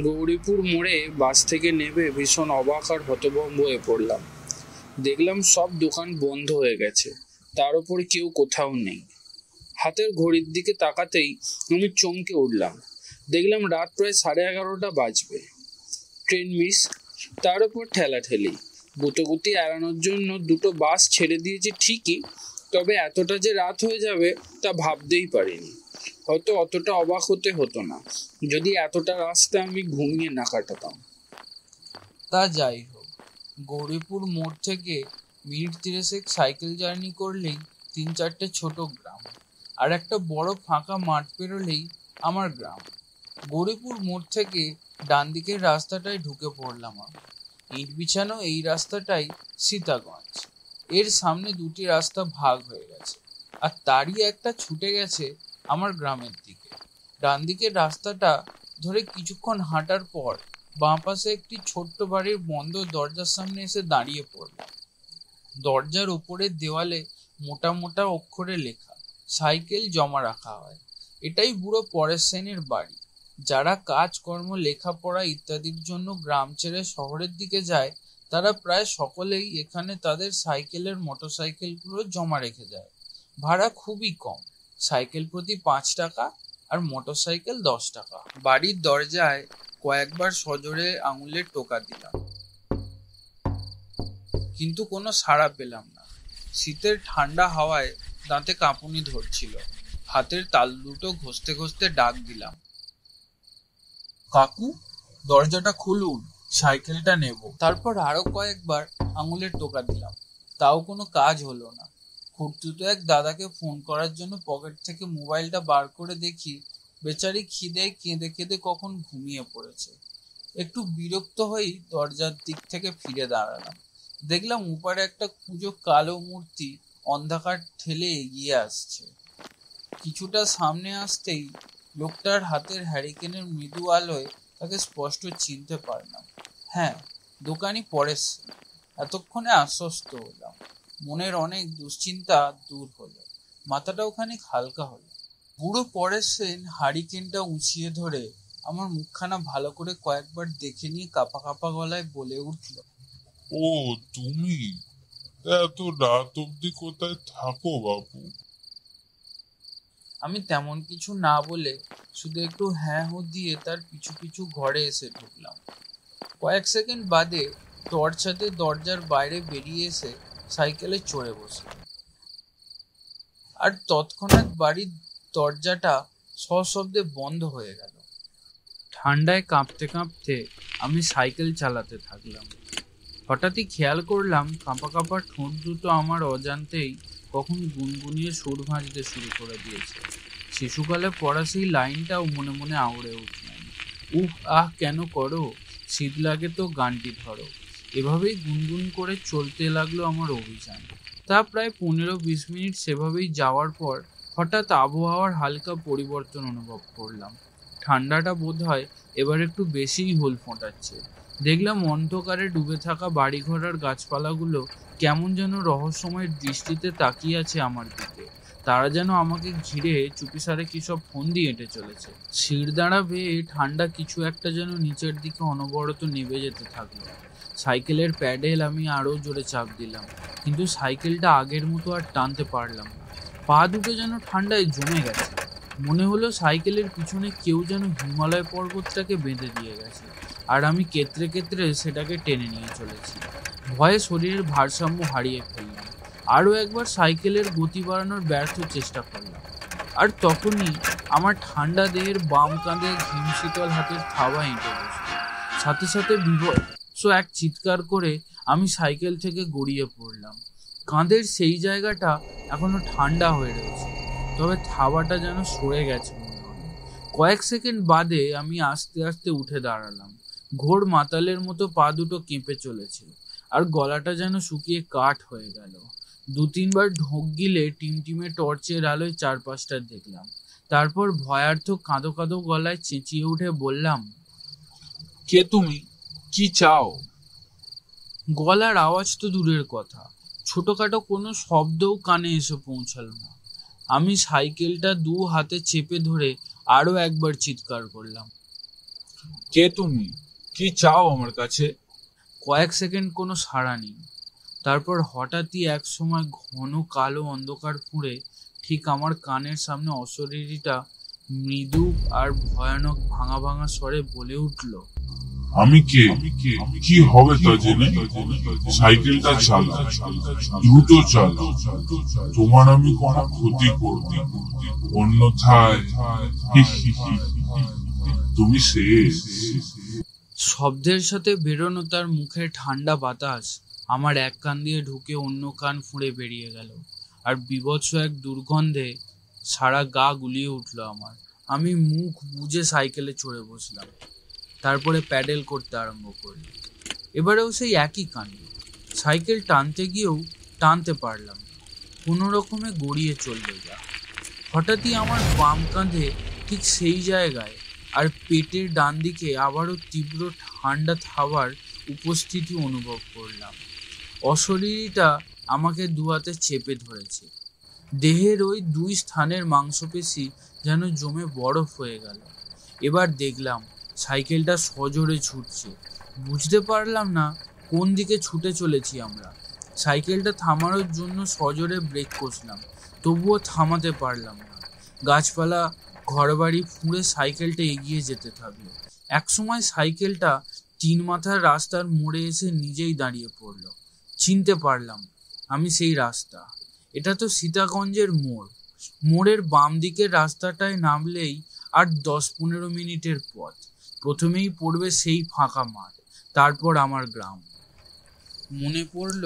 গৌরীপুর মোড়ে বাস থেকে নেমে ভীষণ অবাক আর হতভম্ব হয়ে পড়লাম। দেখলাম সব দোকান বন্ধ হয়ে গেছে, তার উপর কেউ কোথাও নেই। হাতের ঘড়ির দিকে তাকাতেই আমি চমকে উঠলাম। দেখলাম রাত প্রায় 11:30 বাজবে। ট্রেন মিস, তার উপর ঠেলাঠেলি। গুতোগুতি এড়ানোর জন্য দুটো বাস ছেড়ে দিয়েছি ঠিকই, তবে এতটা যে রাত হয়ে যাবে তা ভাবতেই পারিনি। হয়তো অতটা অবাক হতে হতো না যদি এতটা রাস্তা আমি ঘুমিয়ে না কাটাতাম। তা যাই হোক, গৌরীপুর মোড় থেকে মিনিট 30 সাইকেল জার্নি করলেই 3-4টে ছোট গ্রাম, আর একটা বড় ফাঁকা মাঠ পেরোলেই আমার গ্রাম। গৌরীপুর মোড় থেকে ডান দিকের রাস্তাটায় ঢুকে পড়লাম আমি। ইট বিছানো এই রাস্তাটাই সীতাগঞ্জ। এর সামনে দুটি রাস্তা ভাগ হয়ে গেছে, আর তারই একটা ছুটে গেছে আমার গ্রামের দিকে। ডান দিকের রাস্তাটা ধরে কিছুক্ষণ হাঁটার পর বাঁ পাশে একটি ছোট্ট বাড়ির বন্ধ দরজার সামনে এসে দাঁড়িয়ে পড়লাম। দরজার ওপরের দেওয়ালে মোটা মোটা অক্ষরে লেখা, সাইকেল জমা রাখা হয়। এটাই বুড়ো পরেশ সেনের বাড়ি। যারা কাজকর্ম, লেখাপড়া ইত্যাদির জন্য গ্রাম ছেড়ে শহরের দিকে যায়, তারা প্রায় সকলেই এখানে তাদের সাইকেলের মোটরসাইকেলগুলো জমা রেখে যায়। ভাড়া খুবই কম, সাইকেল প্রতি 5 টাকা আর মোটরসাইকেল 10 টাকা। বাড়ির দরজায় কয়েকবার সজোরে আঙুলের টোকা দিলাম, কিন্তু কোনো সাড়া পেলাম না। শীতের ঠান্ডা হাওয়ায় দাঁতে কাঁপুনি ধরছিল। হাতের তাল দুটো ঘষতে ঘষতে ডাক দিলাম, কাকু, দরজাটা খুলুন, সাইকেলটা নেব। তারপর আরো কয়েকবার আঙুলের টোকা দিলাম, তাও কোনো কাজ হলো না। খুড়তুতো এক দাদাকে ফোন করার জন্য পকেট থেকে মোবাইলটা বার করে দেখি বেচারি খিদেয় কেঁদে কেঁদে কখন ঘুমিয়ে পড়েছে। একটু বিরক্ত হয়েই দরজার দিক থেকে ফিরে দাঁড়ালাম। দেখলাম উপারে একটা কুঁজো কালো মূর্তি অন্ধকার ঠেলে এগিয়ে আসছে। কিছুটা সামনে আসতেই লোকটার হাতের হ্যারিকেনের মৃদু আলোয় তাকে স্পষ্ট চিনতে পারলাম। হ্যাঁ, দোকানি পরেশ সেন। এতক্ষণে আশ্বস্ত হলাম। মনের অনেক দুশ্চিন্তা দূর হলো, মাথাটাও খানিক হালকা হলো। বুড়ো পরেশ সেন হারিকেনটা উঁচিয়ে ধরে আমার মুখখানা ভালো করে কয়েকবার দেখে নিয়ে কাঁপা কাঁপা গলায় বলে উঠল, ও তুমি এত রাত অব্দি কোথায় থাকো বাবু? আমি তেমন কিছু না বলে শুধু একটু হ্যাঁ হো দিয়ে তার পিছু পিছু ঘরে এসে ঢুকলাম। কয়েক সেকেন্ড বাদে টর্চ হাতে দরজার বাইরে বেরিয়ে এসে সাইকেলে চড়ে বসলাম। আর তৎক্ষণাৎ বাড়ির দরজাটা সশব্দে বন্ধ হয়ে গেল। ঠান্ডায় কাঁপতে কাঁপতে আমি সাইকেল চালাতে থাকলাম। হঠাৎই খেয়াল করলাম কাঁপা কাঁপা ঠোঁট দুটো আমার অজান্তেই কখন গুনগুনিয়ে সুর ভাঁজতে শুরু করে দিয়েছে। শিশুকালে পড়া সেই লাইনটাও মনে মনে আওড়ে উঠলাম, উহ আহ কেন করো, শীত লাগে তো গানটি ধরো। এভাবেই গুনগুন করে চলতে লাগলো আমার অভিযান। তা প্রায় 15-20 মিনিট সেভাবেই যাওয়ার পর হঠাৎ আবহাওয়ার হালকা পরিবর্তন অনুভব করলাম। ঠান্ডাটা বোধ হয় এবার একটু বেশিই হুল ফোটাচ্ছে। দেখলাম অন্ধকারে ডুবে থাকা বাড়িঘর আর গাছপালাগুলো কেমন যেন রহস্যময় দৃষ্টিতে তাকিয়ে আছে আমার দিকে। তারা যেন আমাকে ঘিরে চুপিসারে কি সব ফন্দি এঁটে চলেছে। শিরদাঁড়া বেয়ে ঠান্ডা কিছু একটা যেন নিচের দিকে অনবরত নেমে যেতে থাকলো। সাইকেলের প্যাডেল আমি আরো জোরে চাপ দিলাম, কিন্তু সাইকেলটা আগের মতো আর টানতে পারলাম না। পা দুটো যেন ঠান্ডায় জমে গেছে। মনে হলো সাইকেলের পিছনে কেউ যেন হিমালয় পর্বতটাকে বেঁধে দিয়ে গেছে, আর আমি কেতরে কেতরে সেটাকে টেনে নিয়ে চলেছি। ভয়ে শরীরের ভারসাম্য হারিয়ে ফেললাম। আরও একবার সাইকেলের গতি বাড়ানোর ব্যর্থ চেষ্টা করলাম, আর তখনই আমার ঠান্ডা দেহের বাম কাঁধে হিমশীতল হাতের থাবা এঁটে বসল। সাথে সাথে বিভৎস এক চিৎকার করে আমি সাইকেল থেকে গড়িয়ে পড়লাম। কাঁধের সেই জায়গাটা এখনো ঠান্ডা হয়ে রয়েছে, তবে থাবাটা যেন সরে গেছে মনে হলো। কয়েক সেকেন্ড বাদে আমি আস্তে আস্তে উঠে দাঁড়ালাম। ঘোর মাতালের মতো পা দুটো কেঁপে চলেছে, আর গলাটা যেন শুকিয়ে কাঠ হয়ে গেল। 2-3 বার ঢোক গিলে টিমটিমে টর্চের আলোয় চারপাশটা দেখলাম। তারপর ভয়ার্থ কাঁদো কাঁদো গলায় চেঁচিয়ে উঠে বললাম, কে তুমি? কি চাও? গলার আওয়াজ তো দূরের কথা, ছোটখাটো কোনো শব্দও কানে এসে পৌঁছালো না। আমি সাইকেলটা 2 হাতে চেপে ধরে আরো একবার চিৎকার করলাম, কে তুমি? কি চাও আমার কাছে? কয়েক সেকেন্ড কোনো সাড়া নেই। তারপর হঠাৎই এক সময় ঘন কালো অন্ধকার ফুঁড়ে ঠিক আমার কানের সামনে অশরীরীটা মৃদু আর ভয়ানক ভাঙা ভাঙা স্বরে বলে উঠল, আমি কে? কি হবে তা জেনে? সাইকেলটা চালা, দ্রুত চালা। তোমার আমি কোনো ক্ষতি করব না। অন্যথায় তুমি শেষ। শব্দের সাথে বেরোনো তার মুখের ঠান্ডা বাতাস আমার এক কান দিয়ে ঢুকে অন্য কান ফুঁড়ে বেরিয়ে গেল, আর বীভৎস এক দুর্গন্ধে সারা গা গুলিয়ে উঠল আমার। আমি মুখ বুজে সাইকেলে চড়ে বসলাম, তারপরে প্যাডেল করতে আরম্ভ করলাম। এবারেও সেই একই কাণ্ড। সাইকেল টানতে গিয়েও টানতে পারলাম না, কোনো রকমে গড়িয়ে চলবে যা। হঠাৎই আমার বাম কাঁধে ঠিক সেই জায়গায় আর পেটের ডান দিকে আবারও তীব্র ঠান্ডা থাবার উপস্থিতি অনুভব করলাম। অশরীরীটা আমাকে দু হাতে চেপে ধরেছে। দেহের ওই দুই স্থানের মাংসপেশি যেন জমে বরফ হয়ে গেল। এবার দেখলাম সাইকেলটা সজোরে ছুটছে। বুঝতে পারলাম না কোন দিকে ছুটে চলেছি আমরা। সাইকেলটা থামানোর জন্য সজোরে ব্রেক কষলাম, তবুও থামাতে পারলাম না। গাছপালা, ঘরবাড়ি ফুঁড়ে সাইকেলটা এগিয়ে যেতে থাকলো। একসময় সাইকেলটা 3 মাথার রাস্তার মোড়ে এসে নিজেই দাঁড়িয়ে পড়লো। চিনতে পারলাম আমি সেই রাস্তা। এটা তো সীতাগঞ্জের মোড়। মোড়ের বাম দিকের রাস্তাটায় নামলেই আর 10-15 মিনিটের পথ। প্রথমেই পড়বে সেই ফাঁকা মাঠ, তারপর আমার গ্রাম। মনে পড়ল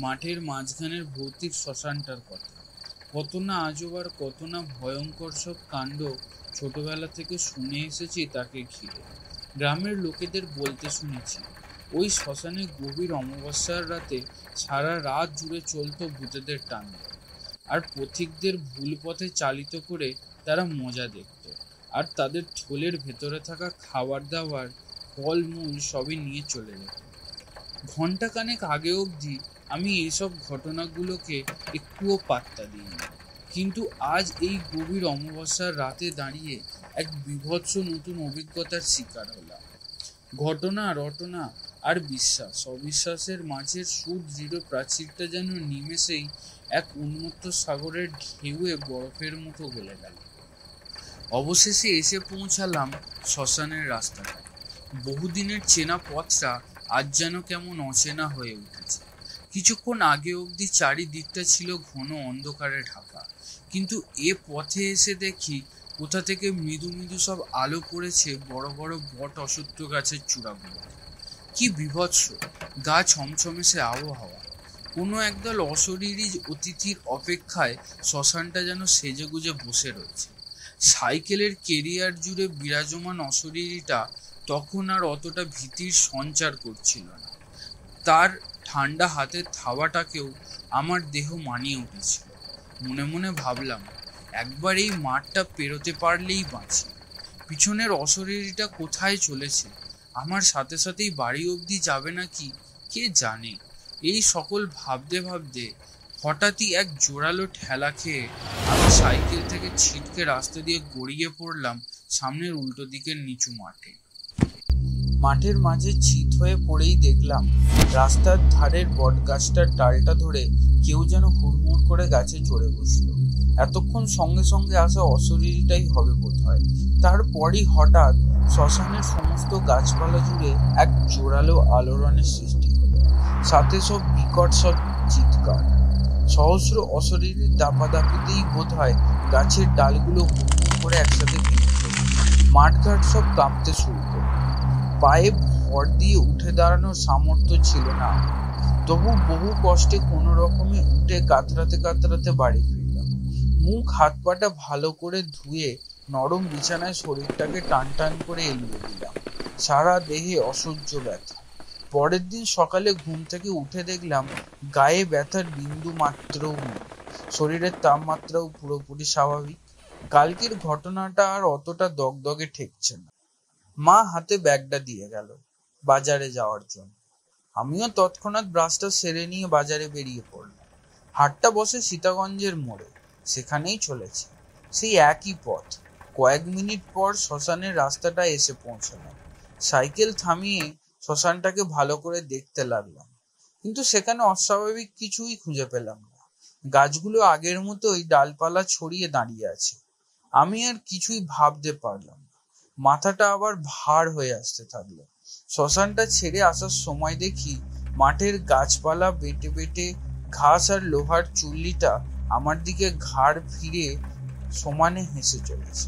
মাঠের মাঝখানের ভৌতিক শ্মশানটার কথা। কত না আজব আর কত না ভয়ঙ্কর সব কাণ্ড ছোটবেলা থেকে শুনে এসেছি তাকে ঘিরে। গ্রামের লোকেদের বলতে শুনেছি ওই শ্মশানে গভীর অমাবস্যার রাতে সারা রাত জুড়ে চলতো ভূতেদের তাণ্ডব, আর পথিকদের ভুল পথে চালিত করে তারা মজা দেখত, আর তাদের থলের ভেতরে থাকা খাবার দাবার, ফলমূল সবই নিয়ে চলে যেত। ঘণ্টাখানেক আগে অবধি আমি এইসব ঘটনাগুলোকে একটুও পাত্তা দিইনি, কিন্তু আজ এই গভীর অমাবস্যার রাতে দাঁড়িয়ে এক বীভৎস নতুন অভিজ্ঞতার শিকার হলাম। ঘটনা, রটনা আর বিশ্বাস অবিশ্বাসের মাঝের সুদৃঢ় প্রাচীরটা যেন নিমেষেই এক উন্মত্ত সাগরের ঢেউয়ে বরফের মতো গলে গেল। অবশেষে এসে পৌঁছালাম শ্মশানের রাস্তাটায়। বহুদিনের চেনা পথটা আজ যেন কেমন অচেনা হয়ে উঠেছে। কিছুক্ষণ আগে অবধি চারিদিকটা ছিল ঘন অন্ধকারে ঢাকা, কিন্তু এ পথে এসে দেখি কোথা থেকে মৃদু মৃদু সব আলো পড়েছে বড় বড় বট অশ্বত্থ গাছের চূড়াগুলো। কি বীভৎস গা ছমছমে সে আবহাওয়া! কোনো একদল অশরীরী অতিথির অপেক্ষায় শ্মশানটা যেন সেজেগুজে বসে রয়েছে। সাইকেলের কেরিয়ার জুড়ে বিরাজমান অশরীরীটা তখন আর অতটা ভীতির সঞ্চার করছিল না। তার ঠান্ডা হাতের থাবাটাকেও আমার দেহ মানিয়ে উঠেছিল। মনে মনে ভাবলাম, একবার এই মাঠটা পেরোতে পারলেই বাঁচি। পিছনের অশরীরীটা কোথায় চলেছে? আমার সাথে সাথেই বাড়ি অবধি যাবে নাকি কে জানে। এই সকল ভাবতে ভাবতে হঠাৎই এক জোরালো ঠেলা খেয়ে আমি সাইকেল থেকে ছিটকে রাস্তা দিয়ে গড়িয়ে পড়লাম সামনের উল্টো দিকের নিচু মাঠে। মাঠের মাঝে চিত হয়ে পড়েই দেখলাম রাস্তার ধারের বটগাছটার ডালটা ধরে কেউ যেন হুড়মুড় করে গাছে চড়ে বসলো। এতক্ষণ সঙ্গে সঙ্গে আসা অশরীরীটাই হবে বোধহয়। তারপরই হঠাৎ শ্মশানের সমস্ত গাছপালা জুড়ে এক জোরালো আলোড়নের সৃষ্টি হলো, সাথে সব বিকট সব চিৎকার। সহস্র অশরীরীর দাপাদাপিতেই বোধহয় গাছের ডালগুলো হুড়মুড় করে একসাথে ভেঙে পড়ল। মাঠঘাট সব কাঁপতে শুরু করল। পায়ে ভর দিয়ে উঠে দাঁড়ানোর সামর্থ্য ছিল না, তবু বহু কষ্টে কোনো রকমে উঠে কাতরাতে কাতরাতে বাড়ি ফিরলাম। মুখ হাত পাটা ভালো করে ধুয়ে নরম বিছানায় শরীরটাকে টান টান করে এলিয়ে দিলাম। সারা দেহে অসহ্য ব্যথা। পরের দিন সকালে ঘুম থেকে উঠে দেখলাম গায়ে ব্যথার বিন্দু মাত্রও নেই, শরীরের তাপমাত্রাও পুরোপুরি স্বাভাবিক। কালকের ঘটনাটা আর অতটা দগদগে ঠেকছে না। মা হাতে ব্যাগটা দিয়ে গেল বাজারে যাওয়ার জন্য। আমিও তৎক্ষণাৎ ব্রাশটা সেরে নিয়ে বাজারে বেরিয়ে পড়লাম। হাটটা বসে সীতাগঞ্জের মোড়ে, সেখানেই চলেছি। সেই একই পথ। কয়েক মিনিট পর শ্মশানের রাস্তাটা এসে পৌঁছলাম। সাইকেল থামিয়ে শ্মশানটাকে ভালো করে দেখতে লাগলাম, কিন্তু সেখানে অস্বাভাবিক কিছুই খুঁজে পেলাম না। গাছগুলো আগের মতোই ডালপালা ছড়িয়ে দাঁড়িয়ে আছে। আমি আর কিছুই ভাবতে পারলাম না। মাথাটা আবার ভার হয়ে আসতে থাকলো। শ্মশানটা ছেড়ে আসার সময় দেখি মাঠের গাছপালা বেটে বেটে ঘাস আর লোহার চুল্লিটা আমার দিকে ঘাড় ফিরে সমানে হেসে চলেছে।